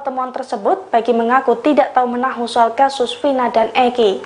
pertemuan tersebut, Peggy mengaku tidak tahu menahu soal kasus Vina dan Eki.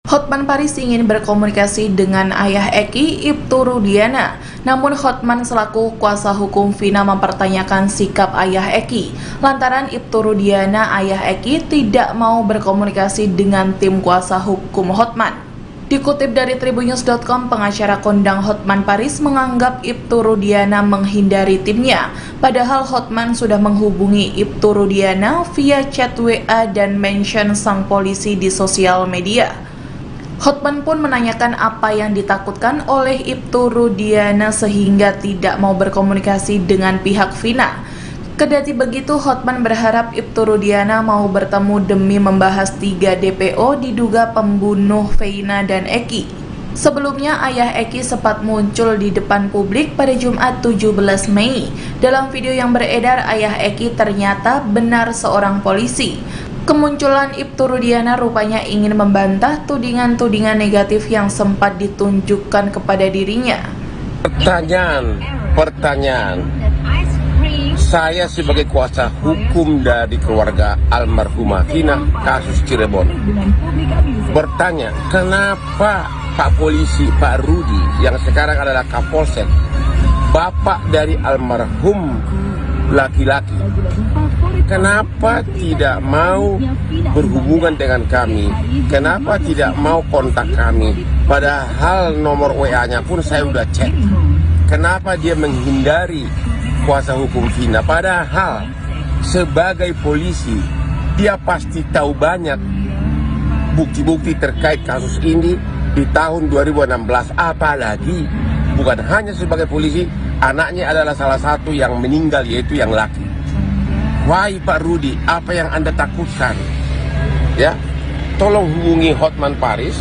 Hotman Paris ingin berkomunikasi dengan ayah Eki, Ibtu Rudiana. Namun Hotman selaku kuasa hukum Vina mempertanyakan sikap ayah Eki. Lantaran Ibtu Rudiana, ayah Eki, tidak mau berkomunikasi dengan tim kuasa hukum Hotman. Dikutip dari Tribunnews.com, pengacara kondang Hotman Paris menganggap Ibtu Rudiana menghindari timnya. Padahal Hotman sudah menghubungi Ibtu Rudiana via chat WA dan mention sang polisi di sosial media. Hotman pun menanyakan apa yang ditakutkan oleh Ibtu Rudiana sehingga tidak mau berkomunikasi dengan pihak Vina. Kendati begitu, Hotman berharap Ibtu Rudiana mau bertemu demi membahas 3 DPO diduga pembunuh Vina dan Eki. Sebelumnya, ayah Eki sempat muncul di depan publik pada Jumat 17 Mei. Dalam video yang beredar, ayah Eki ternyata benar seorang polisi. Kemunculan Ibtu Rudiana rupanya ingin membantah tudingan-tudingan negatif yang sempat ditunjukkan kepada dirinya. Pertanyaan. Saya sebagai kuasa hukum dari keluarga almarhumah Vina kasus Cirebon bertanya, kenapa Pak Polisi Pak Rudi yang sekarang adalah Kapolsek, bapak dari almarhum laki-laki, kenapa tidak mau berhubungan dengan kami? Kenapa tidak mau kontak kami? Padahal nomor WA-nya pun saya udah cek. Kenapa dia menghindari kuasa hukum Vina? Padahal sebagai polisi dia pasti tahu banyak bukti-bukti terkait kasus ini di tahun 2016. Apalagi bukan hanya sebagai polisi, anaknya adalah salah satu yang meninggal, yaitu yang laki. Wahai Pak Rudi, apa yang Anda takutkan? Ya, tolong hubungi Hotman Paris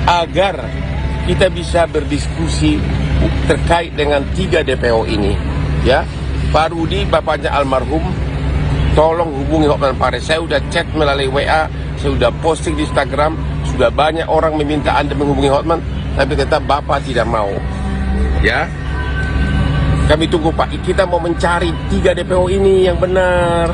agar kita bisa berdiskusi terkait dengan 3 DPO ini. Ya, Pak Rudi, bapaknya almarhum, tolong hubungi Hotman Paris. Saya sudah chat melalui WA, saya sudah posting di Instagram, sudah banyak orang meminta Anda menghubungi Hotman, tapi tetap Bapak tidak mau. Ya, kami tunggu Pak, kita mau mencari 3 DPO ini yang benar.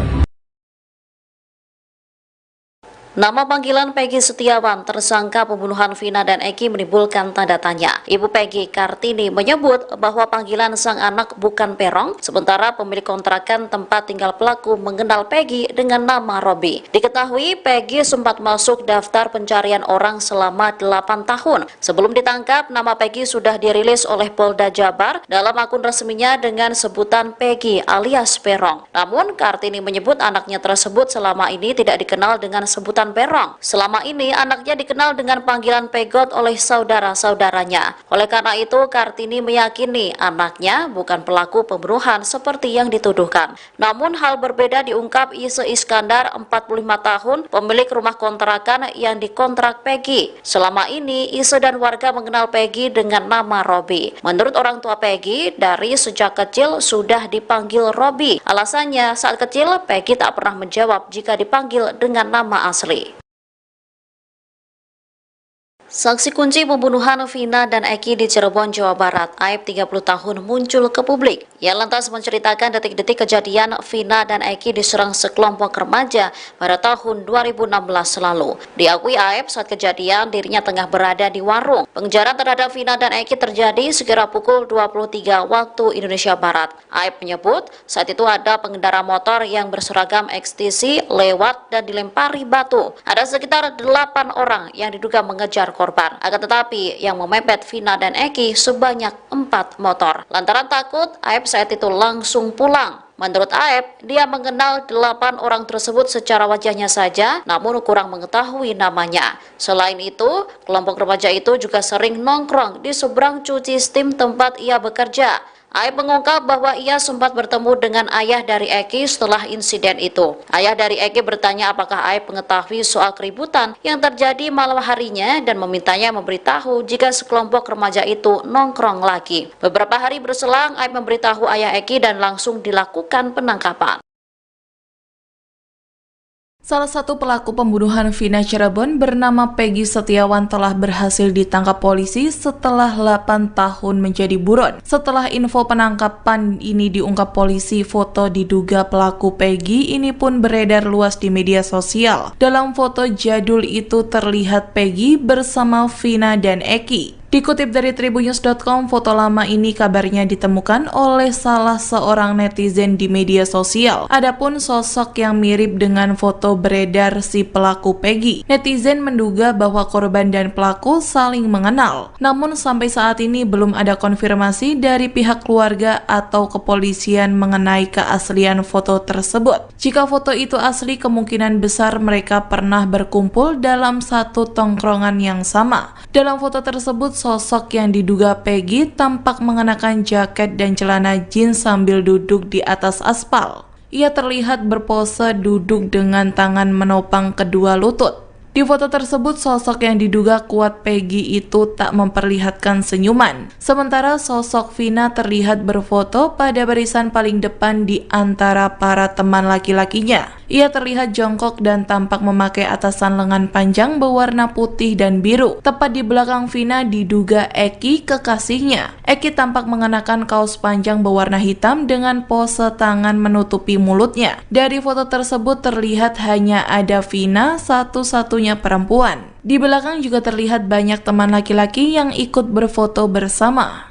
Nama panggilan Peggy Setiawan, tersangka pembunuhan Vina dan Eki, menimbulkan tanda tanya. Ibu Peggy, Kartini, menyebut bahwa panggilan sang anak bukan Perong, sementara pemilik kontrakan tempat tinggal pelaku mengenal Peggy dengan nama Robi. Diketahui Peggy sempat masuk daftar pencarian orang selama 8 tahun. Sebelum ditangkap, nama Peggy sudah dirilis oleh Polda Jabar dalam akun resminya dengan sebutan Peggy alias Perong. Namun, Kartini menyebut anaknya tersebut selama ini tidak dikenal dengan sebutan Perong. Selama ini anaknya dikenal dengan panggilan Pegot oleh saudara-saudaranya. Oleh karena itu, Kartini meyakini anaknya bukan pelaku pembunuhan seperti yang dituduhkan. Namun hal berbeda diungkap Ise Iskandar, 45 tahun, pemilik rumah kontrakan yang dikontrak Peggy. Selama ini Ise dan warga mengenal Peggy dengan nama Robi. Menurut orang tua Peggy, dari sejak kecil sudah dipanggil Robi. Alasannya, saat kecil Peggy tak pernah menjawab jika dipanggil dengan nama asli. Saksi kunci pembunuhan Vina dan Eki di Cirebon, Jawa Barat, Aib 30 tahun, muncul ke publik. Ia lantas menceritakan detik-detik kejadian Vina dan Eki diserang sekelompok remaja pada tahun 2016 lalu. Diakui Aib, saat kejadian dirinya tengah berada di warung. Pengejaran terhadap Vina dan Eki terjadi sekira pukul 23 waktu Indonesia Barat. Aib menyebut saat itu ada pengendara motor yang berseragam XTC lewat dan dilempari batu. Ada sekitar 8 orang yang diduga mengejar korban. Akan tetapi yang memepet Vina dan Eki sebanyak 4 motor. Lantaran takut, Aib saat itu langsung pulang. Menurut Aib, dia mengenal 8 orang tersebut secara wajahnya saja, namun kurang mengetahui namanya. Selain itu, kelompok remaja itu juga sering nongkrong di seberang cuci steam tempat ia bekerja. Aib mengungkap bahwa ia sempat bertemu dengan ayah dari Eki setelah insiden itu. Ayah dari Eki bertanya apakah Aib mengetahui soal keributan yang terjadi malam harinya dan memintanya memberitahu jika sekelompok remaja itu nongkrong lagi. Beberapa hari berselang, Aib memberitahu ayah Eki dan langsung dilakukan penangkapan. Salah satu pelaku pembunuhan Vina Cirebon bernama Peggy Setiawan telah berhasil ditangkap polisi setelah 8 tahun menjadi buron. Setelah info penangkapan ini diungkap polisi, foto diduga pelaku Peggy ini pun beredar luas di media sosial. Dalam foto jadul itu terlihat Peggy bersama Vina dan Eki. Dikutip dari tribunnews.com, foto lama ini kabarnya ditemukan oleh salah seorang netizen di media sosial. Adapun sosok yang mirip dengan foto beredar si pelaku Peggy, netizen menduga bahwa korban dan pelaku saling mengenal. Namun sampai saat ini belum ada konfirmasi dari pihak keluarga atau kepolisian mengenai keaslian foto tersebut. Jika foto itu asli, kemungkinan besar mereka pernah berkumpul dalam satu tongkrongan yang sama. Dalam foto tersebut, sosok yang diduga Peggy tampak mengenakan jaket dan celana jeans sambil duduk di atas aspal. Ia terlihat berpose duduk dengan tangan menopang kedua lutut. Di foto tersebut, sosok yang diduga kuat Peggy itu tak memperlihatkan senyuman. Sementara sosok Vina terlihat berfoto pada barisan paling depan di antara para teman laki-lakinya. Ia terlihat jongkok dan tampak memakai atasan lengan panjang berwarna putih dan biru. Tepat di belakang Vina diduga Eki, kekasihnya. Eki tampak mengenakan kaos panjang berwarna hitam dengan pose tangan menutupi mulutnya. Dari foto tersebut terlihat hanya ada Vina, satu-satunya perempuan. Di belakang juga terlihat banyak teman laki-laki yang ikut berfoto bersama.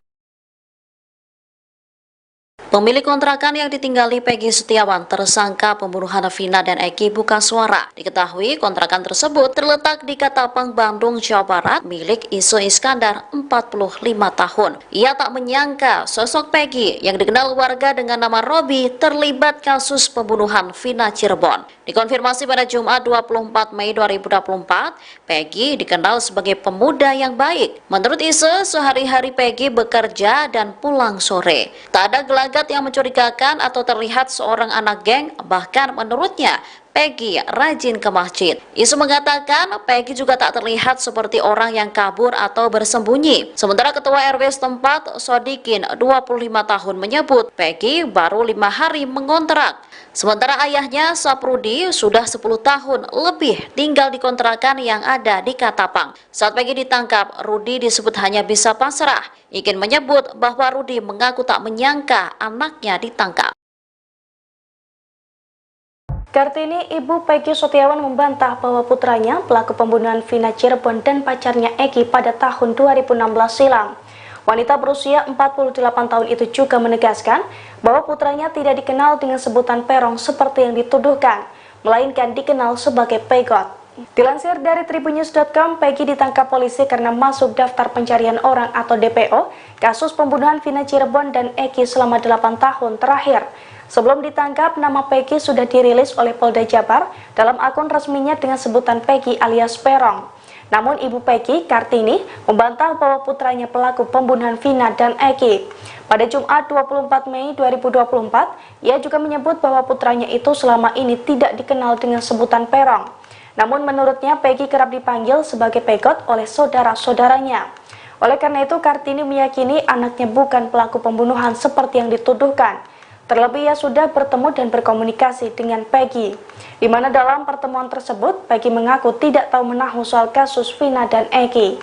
Pemilik kontrakan yang ditinggali Peggy Setiawan, tersangka pembunuhan Vina dan Eki, buka suara. Diketahui kontrakan tersebut terletak di Katapang, Bandung, Jawa Barat, milik Isu Iskandar, 45 tahun. Ia tak menyangka sosok Peggy yang dikenal warga dengan nama Robi terlibat kasus pembunuhan Vina Cirebon. Dikonfirmasi pada Jumat 24 Mei 2024, Peggy dikenal sebagai pemuda yang baik. Menurut Isu, sehari-hari Peggy bekerja dan pulang sore. Tak ada gelagat yang mencurigakan atau terlihat seorang anak geng, bahkan menurutnya Peggy rajin ke masjid. Isu mengatakan Peggy juga tak terlihat seperti orang yang kabur atau bersembunyi. Sementara Ketua RW setempat, Sodikin, 25 tahun, menyebut Peggy baru 5 hari mengontrak. Sementara ayahnya, Saprudi, sudah 10 tahun lebih tinggal di kontrakan yang ada di Katapang. Saat Peggy ditangkap, Rudi disebut hanya bisa pasrah. Ikin menyebut bahwa Rudi mengaku tak menyangka anaknya ditangkap. Kartini, ibu Peggy Setiawan membantah bahwa putranya, pelaku pembunuhan Vina Cirebon dan pacarnya Eki pada tahun 2016 silam. Wanita berusia 48 tahun itu juga menegaskan bahwa putranya tidak dikenal dengan sebutan Perong seperti yang dituduhkan, melainkan dikenal sebagai Pegot. Dilansir dari tribunnews.com, Peggy ditangkap polisi karena masuk daftar pencarian orang atau DPO kasus pembunuhan Vina Cirebon dan Eki selama 8 tahun terakhir. Sebelum ditangkap, nama Peggy sudah dirilis oleh Polda Jabar dalam akun resminya dengan sebutan Peggy alias Perong. Namun ibu Peggy, Kartini, membantah bahwa putranya pelaku pembunuhan Vina dan Eki. Pada Jumat 24 Mei 2024, ia juga menyebut bahwa putranya itu selama ini tidak dikenal dengan sebutan Perong. Namun menurutnya Peggy kerap dipanggil sebagai Pegot oleh saudara-saudaranya. Oleh karena itu, Kartini meyakini anaknya bukan pelaku pembunuhan seperti yang dituduhkan. Terlebih ia sudah bertemu dan berkomunikasi dengan Peggy, di mana dalam pertemuan tersebut Peggy mengaku tidak tahu menahu soal kasus Vina dan Eki.